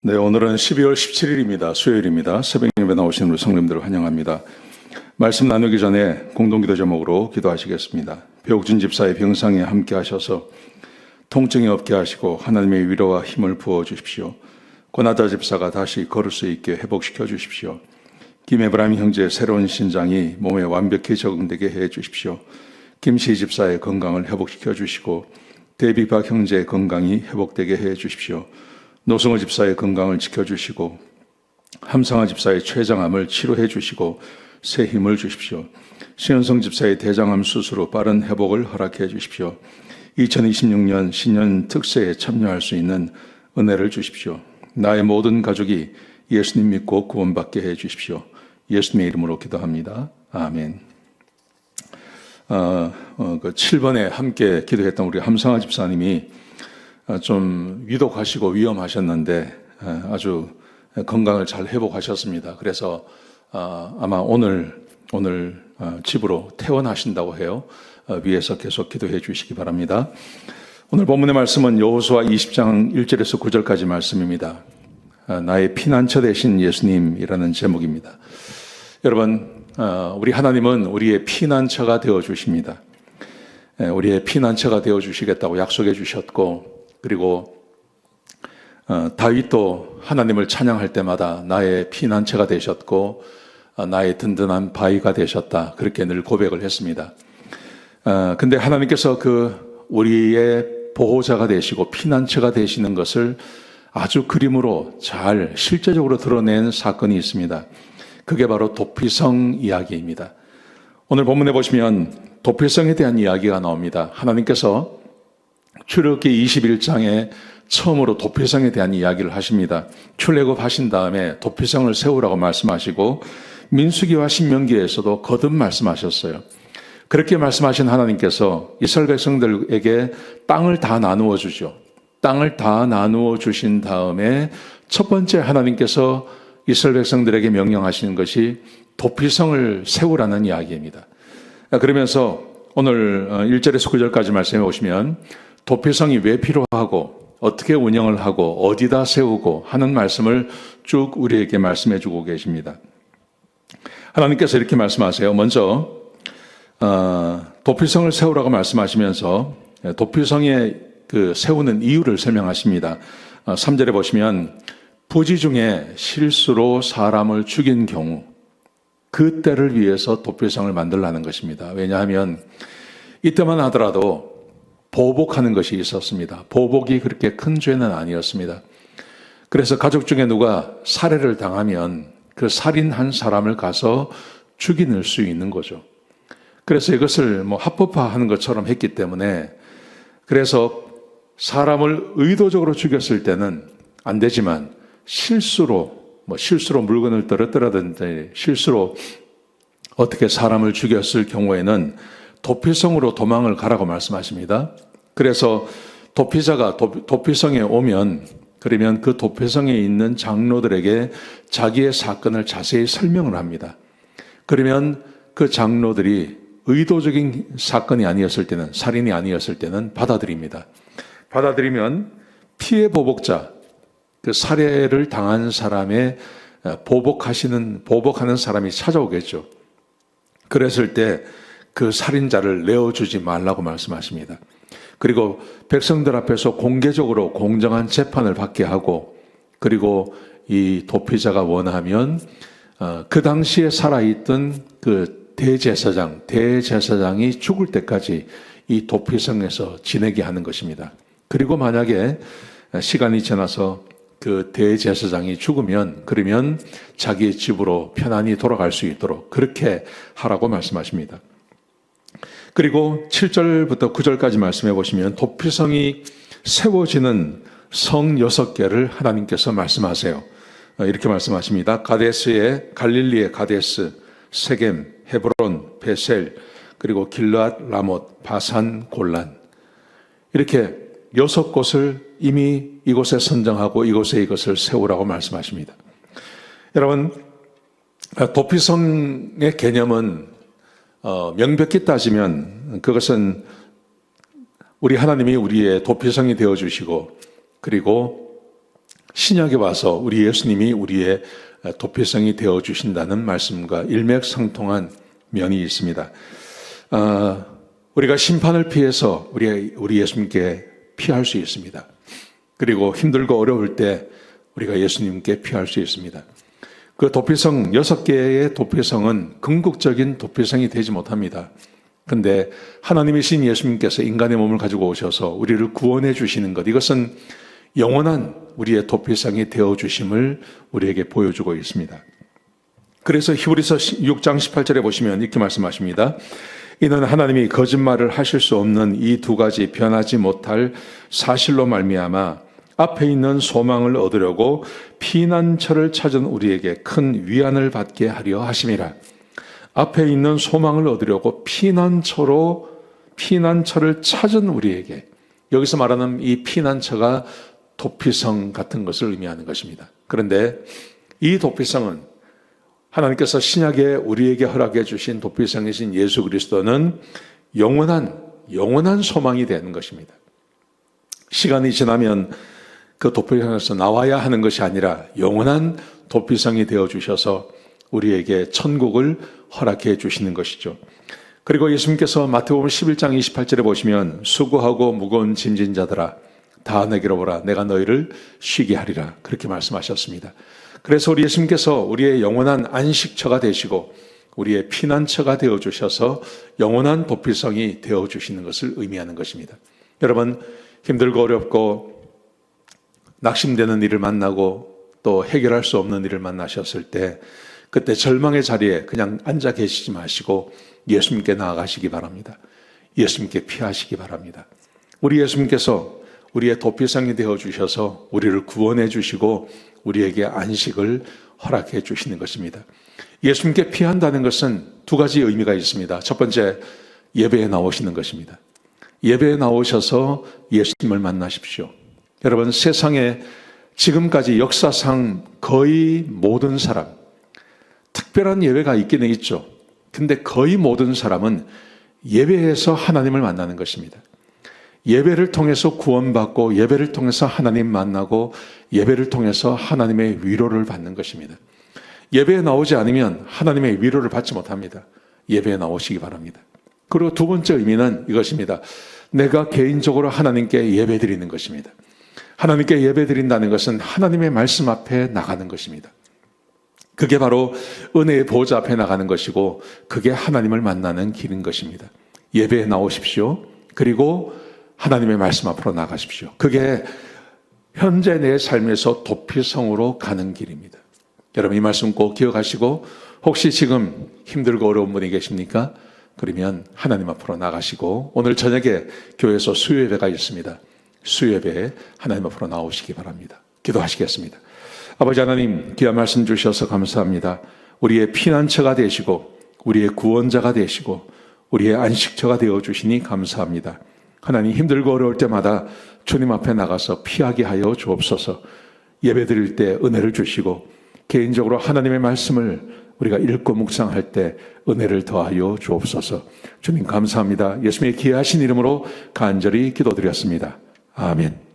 네, 오늘은 12월 17일입니다. 수요일입니다. 새벽 예배 나오신 우리 성도님들을 환영합니다. 말씀 나누기 전에 공동기도 제목으로 기도하시겠습니다. 배옥진 집사의 병상에 함께 하셔서 통증이 없게 하시고 하나님의 위로와 힘을 부어 주십시오. 권하자 집사가 다시 걸을 수 있게 회복시켜 주십시오. 김에브라임 형제의 새로운 신장이 몸에 완벽히 적응되게 해 주십시오. 김시 집사의 건강을 회복시켜 주시고 데비박 형제의 건강이 회복되게 해 주십시오. 노승호 집사의 건강을 지켜주시고 함상아 집사의 췌장암을 치료해 주시고 새 힘을 주십시오. 신현성 집사의 대장암 수술 후 빠른 회복을 허락해 주십시오. 2026년 신년 특세에 참여할 수 있는 은혜를 주십시오. 나의 모든 가족이 예수님 믿고 구원받게 해 주십시오. 예수님의 이름으로 기도합니다. 아멘. 7번에 함께 기도했던 우리 함상아 집사님이 좀 위독하시고 위험하셨는데 아주 건강을 잘 회복하셨습니다. 그래서 아마 오늘 집으로 퇴원하신다고 해요. 위에서 계속 기도해 주시기 바랍니다. 오늘 본문의 말씀은 여호수아 20장 1절에서 9절까지 말씀입니다. 나의 피난처 되신 예수님이라는 제목입니다. 여러분, 우리 하나님은 우리의 피난처가 되어 주십니다. 우리의 피난처가 되어 주시겠다고 약속해 주셨고, 그리고 다윗도 하나님을 찬양할 때마다 나의 피난처가 되셨고 나의 든든한 바위가 되셨다, 그렇게 늘 고백을 했습니다. 근데 하나님께서 우리의 보호자가 되시고 피난처가 되시는 것을 아주 그림으로 잘 실제적으로 드러낸 사건이 있습니다. 그게 바로 도피성 이야기입니다. 오늘 본문에 보시면 도피성에 대한 이야기가 나옵니다. 하나님께서 출애굽기 21장에 처음으로 도피성에 대한 이야기를 하십니다. 출애굽하신 다음에 도피성을 세우라고 말씀하시고 민수기와 신명기에서도 거듭 말씀하셨어요. 그렇게 말씀하신 하나님께서 이스라엘 백성들에게 땅을 다 나누어 주죠. 땅을 다 나누어 주신 다음에 첫 번째 하나님께서 이스라엘 백성들에게 명령하시는 것이 도피성을 세우라는 이야기입니다. 그러면서 오늘 1절에서 9절까지 말씀해 보시면 도피성이 왜 필요하고 어떻게 운영을 하고 어디다 세우고 하는 말씀을 쭉 우리에게 말씀해 주고 계십니다. 하나님께서 이렇게 말씀하세요. 먼저 도피성을 세우라고 말씀하시면서 도피성의 세우는 이유를 설명하십니다. 3절에 보시면 부지 중에 실수로 사람을 죽인 경우 그때를 위해서 도피성을 만들라는 것입니다. 왜냐하면 이때만 하더라도 보복하는 것이 있었습니다. 보복이 그렇게 큰 죄는 아니었습니다. 그래서 가족 중에 누가 살해를 당하면 그 살인한 사람을 가서 죽이는 수 있는 거죠. 그래서 이것을 합법화하는 것처럼 했기 때문에, 그래서 사람을 의도적으로 죽였을 때는 안 되지만 실수로 물건을 떨어뜨리든지 실수로 어떻게 사람을 죽였을 경우에는 도피성으로 도망을 가라고 말씀하십니다. 그래서 도피자가 도피성에 오면, 그러면 그 도피성에 있는 장로들에게 자기의 사건을 자세히 설명을 합니다. 그러면 그 장로들이 의도적인 사건이 아니었을 때는, 살인이 아니었을 때는 받아들입니다. 받아들이면 피해 보복자, 그 살해를 당한 사람의 보복하는 사람이 찾아오겠죠. 그랬을 때 그 살인자를 내어주지 말라고 말씀하십니다. 그리고 백성들 앞에서 공개적으로 공정한 재판을 받게 하고, 그리고 이 도피자가 원하면 그 당시에 살아있던 그 대제사장이 죽을 때까지 이 도피성에서 지내게 하는 것입니다. 그리고 만약에 시간이 지나서 그 대제사장이 죽으면, 그러면 자기의 집으로 편안히 돌아갈 수 있도록 그렇게 하라고 말씀하십니다. 그리고 7절부터 9절까지 말씀해 보시면 도피성이 세워지는 성 6개를 하나님께서 말씀하세요. 이렇게 말씀하십니다. 갈릴리의 가데스, 세겜, 헤브론, 베셀, 그리고 길르앗, 라못, 바산, 골란, 이렇게 6곳을 이미 이곳에 선정하고 이곳에 이것을 세우라고 말씀하십니다. 여러분, 도피성의 개념은 명백히 따지면 그것은 우리 하나님이 우리의 도피성이 되어주시고, 그리고 신약에 와서 우리 예수님이 우리의 도피성이 되어주신다는 말씀과 일맥상통한 면이 있습니다. 우리가 심판을 피해서 우리 예수님께 피할 수 있습니다. 그리고 힘들고 어려울 때 우리가 예수님께 피할 수 있습니다. 그 도피성 6개의 도피성은 궁극적인 도피성이 되지 못합니다. 그런데 하나님이신 예수님께서 인간의 몸을 가지고 오셔서 우리를 구원해 주시는 것, 이것은 영원한 우리의 도피성이 되어주심을 우리에게 보여주고 있습니다. 그래서 히브리서 6장 18절에 보시면 이렇게 말씀하십니다. 이는 하나님이 거짓말을 하실 수 없는 이 두 가지 변하지 못할 사실로 말미암아 앞에 있는 소망을 얻으려고 피난처를 찾은 우리에게 큰 위안을 받게 하려 하심이라. 앞에 있는 소망을 얻으려고 피난처를 찾은 우리에게, 여기서 말하는 이 피난처가 도피성 같은 것을 의미하는 것입니다. 그런데 이 도피성은 하나님께서 신약에 우리에게 허락해 주신 도피성이신 예수 그리스도는 영원한 소망이 되는 것입니다. 시간이 지나면 그 도피성에서 나와야 하는 것이 아니라 영원한 도피성이 되어 주셔서 우리에게 천국을 허락해 주시는 것이죠. 그리고 예수님께서 마태복음 11장 28절에 보시면 수고하고 무거운 짐진 자들아 다 내게로 오라 내가 너희를 쉬게 하리라, 그렇게 말씀하셨습니다. 그래서 우리 예수님께서 우리의 영원한 안식처가 되시고 우리의 피난처가 되어 주셔서 영원한 도피성이 되어 주시는 것을 의미하는 것입니다. 여러분, 힘들고 어렵고 낙심되는 일을 만나고 또 해결할 수 없는 일을 만나셨을 때 그때 절망의 자리에 그냥 앉아 계시지 마시고 예수님께 나아가시기 바랍니다. 예수님께 피하시기 바랍니다. 우리 예수님께서 우리의 도피성이 되어 주셔서 우리를 구원해 주시고 우리에게 안식을 허락해 주시는 것입니다. 예수님께 피한다는 것은 두 가지 의미가 있습니다. 첫 번째, 예배에 나오시는 것입니다. 예배에 나오셔서 예수님을 만나십시오. 여러분, 세상에 지금까지 역사상 거의 모든 사람, 특별한 예외가 있기는 있죠. 근데 거의 모든 사람은 예배에서 하나님을 만나는 것입니다. 예배를 통해서 구원받고 예배를 통해서 하나님 만나고 예배를 통해서 하나님의 위로를 받는 것입니다. 예배에 나오지 않으면 하나님의 위로를 받지 못합니다. 예배에 나오시기 바랍니다. 그리고 두 번째 의미는 이것입니다. 내가 개인적으로 하나님께 예배드리는 것입니다. 하나님께 예배드린다는 것은 하나님의 말씀 앞에 나가는 것입니다. 그게 바로 은혜의 보좌 앞에 나가는 것이고 그게 하나님을 만나는 길인 것입니다. 예배에 나오십시오. 그리고 하나님의 말씀 앞으로 나가십시오. 그게 현재 내 삶에서 도피성으로 가는 길입니다. 여러분, 이 말씀 꼭 기억하시고 혹시 지금 힘들고 어려운 분이 계십니까? 그러면 하나님 앞으로 나가시고 오늘 저녁에 교회에서 수요예배가 있습니다. 수요예배에 하나님 앞으로 나오시기 바랍니다. 기도하시겠습니다. 아버지 하나님, 귀한 말씀 주셔서 감사합니다. 우리의 피난처가 되시고 우리의 구원자가 되시고 우리의 안식처가 되어주시니 감사합니다. 하나님, 힘들고 어려울 때마다 주님 앞에 나가서 피하게 하여 주옵소서. 예배드릴 때 은혜를 주시고 개인적으로 하나님의 말씀을 우리가 읽고 묵상할 때 은혜를 더하여 주옵소서. 주님 감사합니다. 예수님의 귀하신 이름으로 간절히 기도드렸습니다. 아멘.